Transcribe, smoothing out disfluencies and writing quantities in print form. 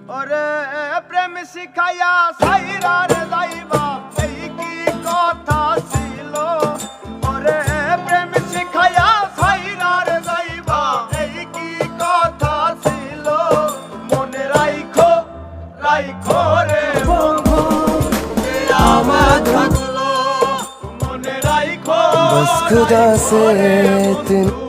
ওরে প্রেম শিখাইয়া সাইরার যাইবা এই কি কথা ছিল ওরে প্রেম শিখাইয়া সাইরার যাইবা এই কি কথা ছিল মনে রাইখো রাইখো রে বন্ধু আমার থাকলো মনে রাইখো बस खुदा से इतनी